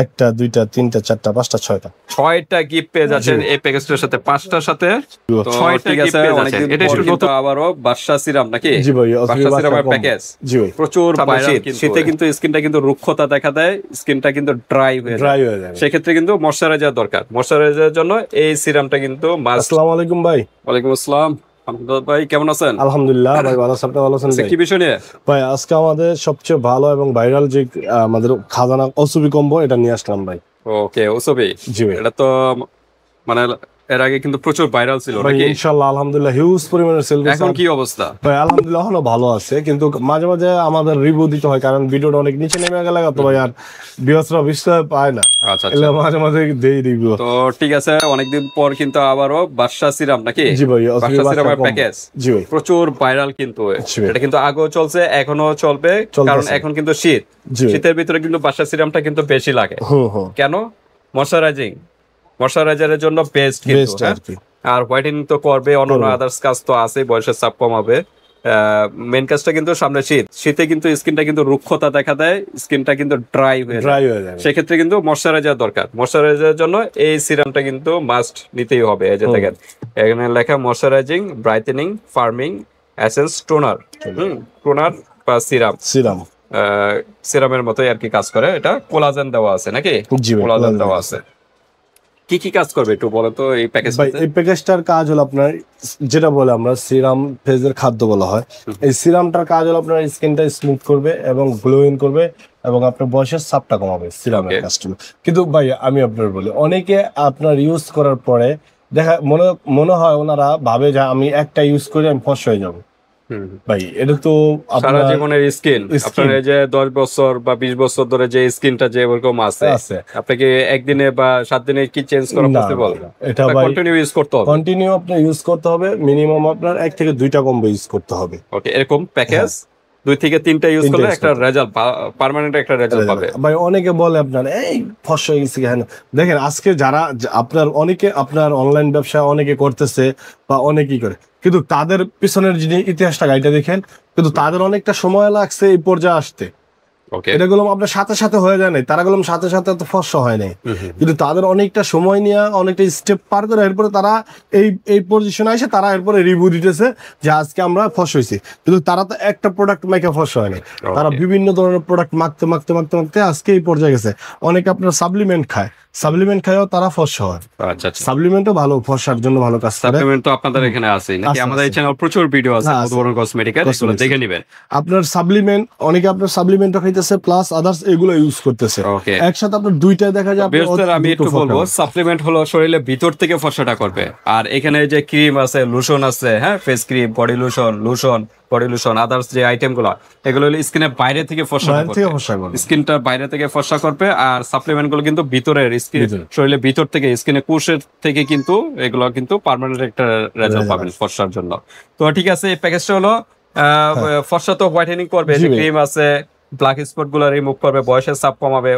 একটা দুইটা তিনটা চারটা পাঁচটা ছয়টা ছয়টা গিফট পেয়ে যাচ্ছেন এই প্যাকেজটার সাথে, পাঁচটার সাথে ছয়টা গিফট পেয়ে যাচ্ছেন। এটা একটু নতুন আবারও বাদশা সিরাম নাকি? জি ভাই, বাদশা সিরামের প্যাকেজ। জি ভাই, প্রচুর শীতে কিন্তু স্কিনটা কিন্তু রুক্ষতা দেখা দেয়, স্কিনটা কিন্তু ড্রাই হয়ে যায়। সেক্ষেত্রে কিন্তু ময়শ্চারাইজার দরকার। ময়শ্চারাইজারের জন্য এই সিরামটা কিন্তু মাস্ট। আসসালামু আলাইকুম ভাই। ওয়ালাইকুম আসসালাম ভাই, কেমন আছেন? আলহামদুলিল্লাহ ভাই, ভালো আছেন? আপনি ভালো আছেন ভাই? কি বিষয় নিয়ে ভাই? আজকে আমাদের সবচেয়ে ভালো এবং ভাইরাল যে আমাদের খাজানা ওসবি কম্বো, এটা নিয়ে আসলাম ভাই। ওকে, ওসবি। জি ভাই, এটা তো মানে এর আগে কিন্তু প্রচুর ভাইরাল ছিল নাকি? ইনশাআল্লাহ আলহামদুলিল্লাহ হিউজ পরিমাণের সেল। এখন কি অবস্থা ভাই? আলহামদুলিল্লাহ এখনো ভালো আছে, কিন্তু মাঝে মাঝে আমাদের রিভিউ দিতে হয়, কারণ ভিডিওটা অনেক নিচে নেমে গেলে তো ভাই আর ভিউয়ার্সরা বিশ্বাস পায় না। আচ্ছা, মাঝে মাঝে দেই রিভিউ। তো ঠিক আছে, অনেকদিন পর কিন্তু আবারও বাদশা সিরাম নাকি? জি ভাই, বাদশা সিরামের প্যাকেজ। জি ভাই, প্রচুর ভাইরাল কিন্তু এটা কিন্তু আগেও চলছে, এখনো চলবে, কারণ এখন কিন্তু শীত। শীতের ভিতরে কিন্তু বাদশা সিরামটা কিন্তু বেশি লাগে। কেন? ময়শ্চারাইজারের জন্য বেস্ট কিন্তু। আর হোয়াইটেনিং তো করবে, অন্যান্য আদার্স কাজ তো আছে, বয়সের চাপ কমাবে। মেন কাজটা কিন্তু সামনে শীতে কিন্তু স্কিনটা কিন্তু রুক্ষতা দেখা দেয়, স্কিনটা কিন্তু ড্রাই হয়ে যায়। সেক্ষেত্রে কিন্তু ময়শ্চারাইজার দরকার। ময়শ্চারাইজারের জন্য এই সিরামটা কিন্তু মাস্ট নিতেই হবে। এই যে দেখেন এখানে লেখা moisturising, brightening, farming, essence, toner বা সিরামের মতোই আর কি কাজ করে। এটা কোলাজেন দেওয়া আছে নাকি? কোলাজেন দেওয়া আছে। কি কি কাজ করবে একটু বলো তো এই প্যাকেজ? এই প্যাকেজটার কাজ হলো আপনার, যেটা বলে আমরা সিরাম ফেজের খাদ্য বলা হয়, এই সিরামটার কাজ হলো আপনার স্কিনটা স্মুথ করবে এবং গ্লোইং করবে এবং আপনার বয়সের চাপটা কমাবে সিরামের কাজটা। কিন্তু ভাই আমি আপনার বলি, অনেকে আপনার ইউজ করার পরে মনে হয় ওনারা ভাবে যে আমি একটা ইউজ করে আমি ফর্সা হয়ে যাবো। ভাই এটা তো সারা জীবনের স্কিন। আপনার এই যে 10 বছর বা 20 বছর ধরে যে স্কিনটা যে এরকম আছে, আপনাকে একদিনে বা 7 দিনে কি চেঞ্জ করা পসিবল? এটা ভাই কন্টিনিউ ইউজ করতে হবে। কন্টিনিউ আপনি ইউজ করতে হবে। মিনিমাম আপনার 1 থেকে 2টা কম্বো ইউজ করতে হবে। ওকে, এরকম প্যাকেজ 2 থেকে 3টা ইউজ করলে একটা রেজাল্ট, পার্মানেন্ট একটা রেজাল্ট পাবে। ভাই অনেকে বলে আপনার এই ফর্সা হয়ে গেছে কেন? দেখেন আজকে যারা আপনার অনেকে আপনার অনলাইন ব্যবসা অনেকে করতেছে বা অনেকেই করে, কিন্তু তাদের পিছনের যিনি ইতিহাসটা গাইটা দেখেন, কিন্তু তাদের অনেকটা সময় লাগছে এই পর্যায়ে আসতে। এটা গুলো আপনার সাথে সাথে হয়ে যায় নাই, তারা গুলো সাথে সাথে তো ফর্সা হয় নাই, কিন্তু তাদের অনেকটা সময় নিয়ে অনেকটা স্টেপ পার করে এরপরে তারা এই পজিশনে আসে, তারা এরপরে রিভিউ দিতেছে যে আজকে আমরা ফর্সা হয়েছি। কিন্তু তারা তো একটা প্রোডাক্ট মেখে ফর্সা হয় নাই, তারা বিভিন্ন ধরনের প্রোডাক্ট মাখতে মাখতে মাখতে মাখতে আজকে এই পর্যায়ে গেছে। অনেকে আপনার সাপ্লিমেন্ট খায়ও তারা ফর্সা হয়। আচ্ছা, সাপ্লিমেন্টও ভালো, ফর্সার জন্য ভালো কাজ করে। সাপ্লিমেন্ট তো আপনাদের এখানে আছে নাকি? আমাদের এই চ্যানেল প্রচুর ভিডিও আছে মধুবরণ কসমেটিক্যাল, এগুলো দেখে নেবেন। আপনার সাপ্লিমেন্ট, অনেকে আপনার সাপ্লিমেন্টও খাইতেছে প্লাস আদার্স এগুলো ইউজ করতেছে একসাথে, আপনার দুইটাই দেখা যায়। আমি একটু বলবো, সাপ্লিমেন্ট হলো শরীরে ভিতর থেকে ফর্সাটা করবে, আর এখানে যে ক্রিম আছে, লোশন আছে, হ্যাঁ, face cream, body lotion others যে আইটেম গুলো, এগুলো হলো স্কিনের বাইরে থেকে ফর্সা করবে, স্কিনটা বাইরে থেকে ফর্সা করবে। আর সাপ্লিমেন্ট গুলো কিন্তু ভিতরের স্কিন, শরীরের ভিতর থেকে, স্কিনের কোষের থেকে কিন্তু এগুলো কিন্তু পার্মানেন্ট একটা রেজাল্ট পাবেন ফর্সার জন্য। তো ঠিক আছে, এই প্যাকেজটা হলো ফর্সা তো হোয়াইটেনিং করবে, ক্রিম আছে, ব্ল্যাক স্পট গুলো রিমুভ করবে, বয়সের চাপ কমাবে,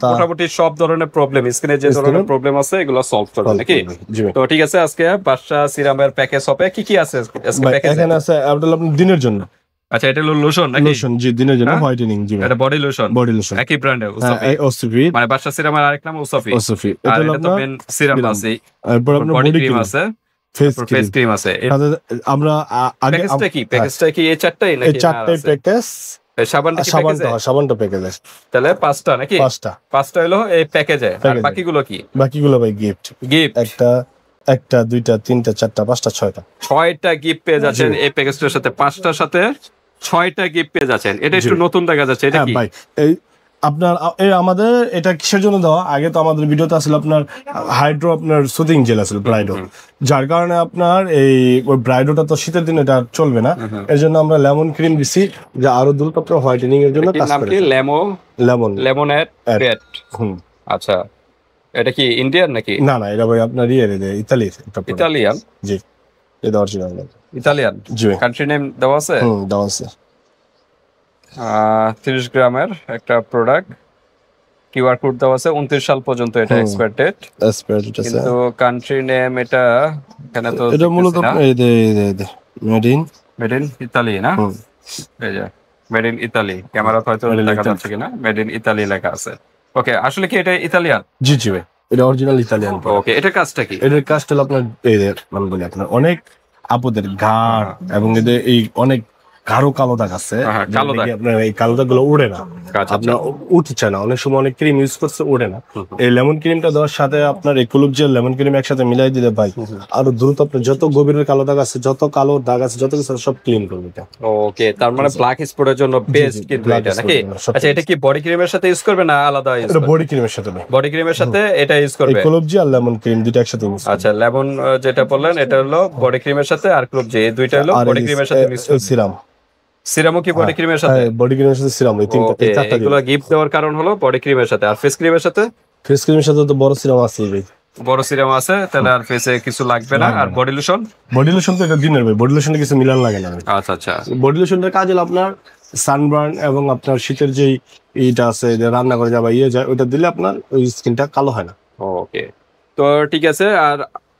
মোটামুটি সব ধরনের প্রবলেম, স্কিনের যে ধরনের প্রবলেম আছে এগুলো সলভ করবে নাকি? তো ঠিক আছে, আজকে বাদশা সিরামের প্যাকেজ হবে। কি কি আছে এখানে? আছে আপনার দিনের জন্য। আচ্ছা, এটা হলো লোশন নাকি? লোশন, জি, দিনের জন্য হোয়াইটেনিং। জি, এটা বডি লোশন, একই ব্র্যান্ডের ওসফি, মানে বাদশা সিরামের আরেক নাম ওসফি। এটা হলো তো মেন সিরাম আছে, এরপর আপনার বডি ক্রিম আছে, ফেস ক্রিম আছে। আমরা আগে প্যাকেজটা কি এই চারটাই নাকি? এই চারটাই প্যাকেজ। সাবানটা প্যাকেজ আছে তাহলে 5টা নাকি? 5টা হলো এই প্যাকেজে। আর বাকিগুলো কি? বাকিগুলো ভাই গিফট। একটা দুইটা তিনটা চারটা পাঁচটা ছয়টা গিফট পেয়ে যাচ্ছেন এই প্যাকেজটার সাথে। 5টার সাথে 6টা গিফট পেয়ে যাচ্ছেন। এটা একটু নতুন দেখা যাচ্ছে। এটা কি ভাই? এই আপনার আমাদের এটা কিসের জন্য দেওয়া? আগে তো আমাদের ভিডিওতে আসলে আপনার হাইড্রো, আপনার সুদিং জেল আছে ব্রাইডো, যার কারণে আপনার এই ব্রাইডোটা তো শীতের দিনে এটা চলবে না, এর জন্য আমরা লেমন ক্রিম দিছি, যে আরো দ্রুত আপনার হোয়াইটেনিং এর জন্য কাজ করে। লেমনের রেড। আচ্ছা, এটা কি ইন্ডিয়ান নাকি? না, এটা ভাই আপনার ইতালিয়ান। জি, এটা অরিজিনাল ইতালিয়ান। জি, কান্ট্রি নেম দেওয়া আছে। দেওয়া আছে। 30 গ্রামের একটা প্রোডাক্ট, কিউআর কোড দেওয়া আছে। 29 সাল পর্যন্ত এটা এক্সপায়ার ডেট, কিন্তু কান্ট্রি নেম এটা এখানে তো এটা মূলত মেড ইন ইতালি না? এই যে মেড ইন ইতালি, ক্যামেরা হয়তো দেখা যাচ্ছে কিনা, মেড ইন ইতালি লেখা আছে। ওকে, আসলে কি এটা ইতালিয়ান? জি জি ভাই, এটা অরিজিনাল ইতালিয়ান। ওকে, এটার কাজটা কি? এটার কাজটা হলো আপনার এদের মানে বলি আপনার অনেক আপুদের ঘাড় এবং এদের এই অনেক গাঢ় কালো দাগ আছে, হ্যাঁ, কালো দাগ। আপনার এই কালো দাগ গুলো উড়ে না, আচ্ছা, আপনার উঠছে না। অনেক সময় অনেক ক্রিম ইউজ করছে উড়ে না, এই লেমন ক্রিমটা দেওয়ার সাথে আপনার এই কুলুপ জেল লেমন ক্রিম একসাথে মিলাই দিলে ভাই আরো দ্রুত আপনার যত গভীরের কালো দাগ আছে, যত কালো দাগ আছে, যত কিছু আছে, সব ক্লিন করবে এটা। ওকে, তার মানে ব্ল্যাক স্পটের জন্য বেস্ট কিন্তু black এটা spot নাকি? এর জন্য সবচেয়ে আচ্ছা, এটা কি বডি ক্রিমের সাথে ইউজ করবে না আলাদা ইউজ এটা করবে? বডি ক্রিমের সাথে ভাই, বডি ক্রিমের সাথে এটা ইউজ এই করবে। কুলুপ জেল আর লেমন ক্রিম দুটো একসাথে ইউজ। আচ্ছা, লেমন যেটা বললেন এটা হলো বডি ক্রিমের সাথে, আর ক্লোব যে এই দুইটা হলো আর বডি ক্রিমের সাথে মিক্স করবে। সিরাম, সিরামও কি বডি ক্রিমের সাথে? হ্যাঁ বডি ক্রিমের সাথে সিরাম, এই তিনটা ওকে, এই চারটা এগুলো গিফট দেওয়ার কারণ হলো বডি ক্রিমের সাথে। আর ফেস ক্রিমের সাথে? ফেস ক্রিমের সাথে তো বড় সিরাম আছে ভাই, বড় সিরাম আছে, তাহলে আর ফেসে কিছু লাগবে না। আর বডি লোশন? বডি লোশন তো এটা দিনের ভাই, বডি লোশনে কিছু মিলান লাগে না। আচ্ছা আচ্ছা, বডি লোশনটার কাজ হলো আপনার সানবার্ন এবং আপনার শীতের যেই এইটা আছে যে রান্না করে যাবা ইয়ে যায়, ওটা দিলে আপনার ওই স্কিনটা কালো হয় না। ওকে, তো ঠিক আছে। আর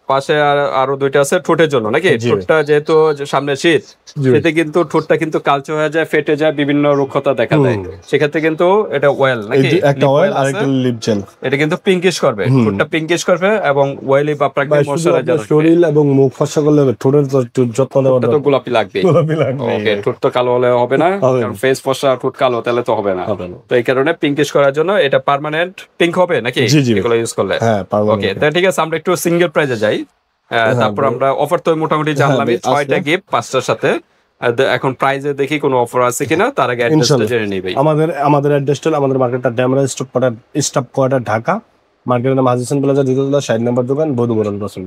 পাশে আরো দুইটা আছে ঠোঁটের জন্য নাকি? জি। ঠোঁটটা যেহেতু যে সামনে শীত, জি। শীতে কিন্তু ঠোঁটটা কিন্তু কালচে হয়ে যায়, ফেটে যায়, বিভিন্ন রুক্ষতা দেখা দেয়। সেক্ষেত্রে কিন্তু এটা অয়েল নাকি? একটা Lip অয়েল oil আর আছে। একটা লিপ জেল, এটা কিন্তু পিঙ্কিশ করবে, ঠোঁটটা পিঙ্কিশ করবে এবং অয়েলি বা প্রাকৃতিক ময়শ্চারাইজার রাখবে। শরীর এবং মুখ ফর্সা করলে ঠোঁটের তো একটু যত্ন নেওয়া ঠোঁটটা তো গোলাপি লাগবে। লাগবে। ওকে, ঠোঁট তো কালো হলে হবে না, হবে না। কারণ ফেস ফর্সা ঠোঁট কালো তাহলে তো হবে না। হবে না। তো এই কারণে পিঙ্কিশ করার জন্য এটা পার্মানেন্ট পিঙ্ক হবে নাকি জি, জি। এগুলো ইউজ করলে? হ্যাঁ পারবেন। ওকে, তাহলে ঠিক আছে, আমরা একটু সিঙ্গেল প্রাইজে যাই। তারপর আমরা অফার তো মোটামুটি জানলামই, 6টা গিফট 5টার সাথে। এখন প্রাইজে দেখি কোনো অফার আছে কিনা, তার আগে অ্যাড্রেসটা জেনে নিই ভাই। আমাদের অ্যাড্রেসটা আমাদের মার্কেটটা ড্যামরা স্টপ কোয়ার্টার ঢাকা, মার্কেটের নাম হাজিসন প্লাজা, 60 নম্বর দোকান, বধুবরণ রসুন।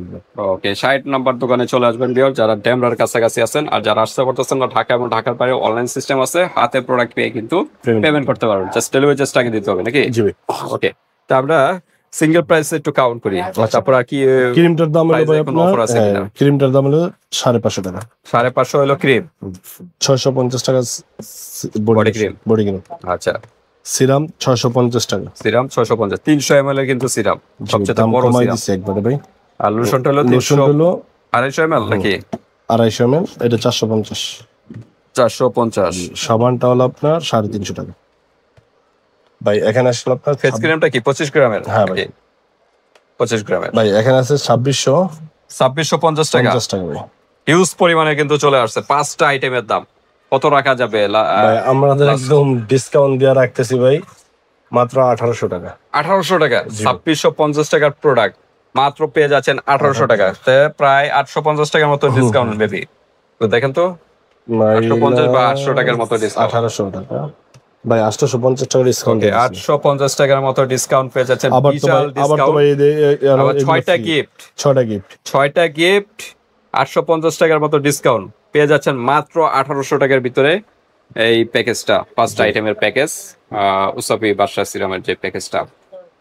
ওকে, 60 নম্বর দোকানে চলে আসবেন ভিউয়ার যারা ড্যামরার কাছাকাছি আছেন। আর যারা আসতে পারতেছেন না ঢাকা এবং ঢাকার বাইরে, অনলাইন সিস্টেম আছে, হাতে প্রোডাক্ট পেয়ে কিন্তু পেমেন্ট করতে পারবেন, জাস্ট ডেলিভারি চার্জটা আগে দিতে হবে নাকি? জি ভাই। ওকে, তো আমরা সিঙ্গেল প্রাইস একটু কাউন্ট করি। তারপর আর কি ক্রিমটার দাম হলো ভাই প্রাইসে কোনো আপনার, অফার আছে কিনা? ক্রিমটার দাম হলো 550 টাকা। 550 হলো ক্রিম, 650 টাকা বডি ক্রিম। Body cream. আচ্ছা, সিরাম 650 টাকা। সিরাম 650, 300 ml এর কিন্তু সিরাম, সবচেয়ে দাম বড় কমাই সিরাম। দিছে একবারে ভাই। আর লোশনটা হলো লোশন 300, হলো 250 ml নাকি? 250 ml, এটা 450। 450। সাবানটা হলো আপনার 350 টাকা ভাই। এখানে আসলে আপনার ফেস ক্রিমটা কি 25 গ্রামের? হ্যাঁ ভাই। 25 গ্রামের ভাই এখানে আছে 2650 টাকা। 2650 টাকা ভাই। হিউজ পরিমাণে কিন্তু চলে আসছে। 5টা আইটেমের দাম কত রাখা যাবে? ভাই আমাদের একদম ডিসকাউন্ট দিয়ে রাখতেছি ভাই, মাত্র 1800 টাকা। 1800 টাকা। 2650 টাকার প্রোডাক্ট মাত্র পেয়ে যাচ্ছেন 1800 টাকা, প্রায় 850 টাকার মতো ডিসকাউন্ট বেবি। তো দেখেন তো, 850 বা 800 টাকার মতো ডিসকাউন্ট। 1800 টাকা ভাই, 850 টাকা ডিসকাউন্ট। 850 টাকার মতো ডিসকাউন্ট পেয়ে যাচ্ছেন। আবার তো বিশাল ভাই ডিসকাউন্ট। আবার 6টা গিফট, 6টা গিফট, 6টা গিফট, 850 টাকার মতো ডিসকাউন্ট পেয়ে যাচ্ছেন মাত্র 1800 টাকার ভিতরে। এই প্যাকেজটা 5টা আইটেমের প্যাকেজ, উসাফি বাদশা সিরামের যে প্যাকেজটা।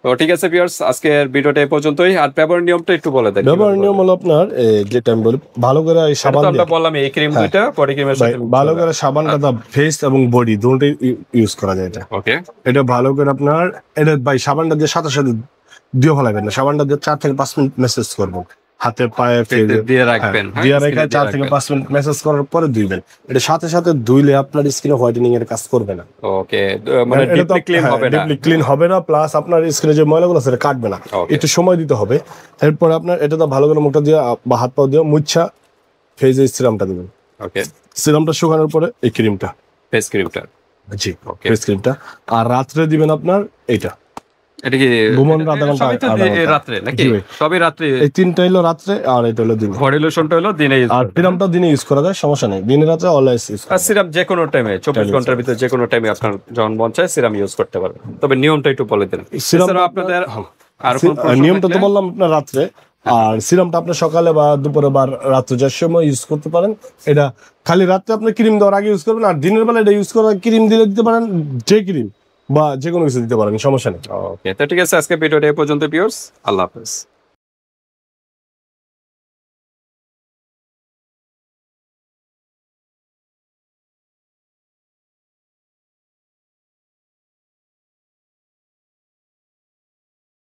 তো ঠিক আছে ভিউয়ার্স, আজকের ভিডিওটা এই পর্যন্তই। আর ব্যবহার নিয়মটা একটু বলে দেন। ব্যবহার নিয়ম হলো আপনার যেটা আমি বলি, ভালো করে এই সাবান দিয়ে, আমরা বললাম এই ক্রিম দুইটা বডি ক্রিমের ভাই সাথে ভালো করে সাবানটা দা ফেস এবং বডি দুটোই ইউজ করা যায় এটা। ওকে, এটা ভালো করে আপনার এটা ভাই সাবানটা দিয়ে সাথে সাথে দিয়ে ফেলাবেন না, সাবানটা দিয়ে 4 থেকে 5 মিনিট মেসেজ করবেন, হাতে পায়ে দিয়ে রাখবেন। দিয়ে রেখে 4 থেকে 5 মিনিট মেসেজ করার পরে ধুইবেন। এটা সাথে সাথে ধুইলে আপনার স্কিনে হোয়াইটেনিং এর কাজ করবে না। ওকে, মানে ডিপলি ক্লিন হবে না। ডিপলি ক্লিন হবে না, প্লাস আপনার স্কিনে যে ময়লাগুলো আছে সেটা কাটবে না। একটু সময় দিতে হবে। এরপর আপনার এটা তো ভালো করে মুখটা দিয়ে বা হাত পা দিয়ে মুচ্ছা ফেজে সিরামটা দিবেন। ওকে, সিরামটা শুকানোর পরে এই ক্রিমটা, ফেস ক্রিমটা। জি ফেস ক্রিমটা, আর রাত্রে দিবেন আপনার এইটা। এটা কি ঘুমানোর আধা ঘন্টা সবই তো আধা ঘন্টা। রাত্রে নাকি? জি ভাই। সবই রাত্রে। এই তিনটা হলো রাত্রে আর এটা হলো দিনে। বডি লোশনটা হলো দিনে ইউজ আর সিরামটা দিনে ইউজ করা যায়, সমস্যা নেই, দিনে রাত্রে অলওয়েজ ইউজ আর সিরাম যে কোনো টাইমে 24 ঘন্টার ভিতরে যে কোনো টাইমে আপনার যখন মন চায় সিরাম ইউজ করতে পারবেন। তবে নিয়মটা একটু বলে দেন। সিরাম এছাড়াও আপনাদের আর কোন নিয়মটা তো বললাম আপনার রাত্রে, আর সিরামটা আপনি সকালে বা দুপুরে বা রাত্রে যার সময় ইউজ করতে পারেন। এটা খালি রাত্রে আপনি ক্রিম দেওয়ার আগে ইউজ করবেন, আর দিনের বেলা এটা ইউজ করার ক্রিম দিলে দিতে পারেন, যে ক্রিম বা যে কোনো কিছু দিতে পারেন, সমস্যা নেই। ওকে, তো ঠিক আছে, আজকে ভিডিওটা এই পর্যন্ত ভিউয়ার্স। আল্লাহ হাফেজ।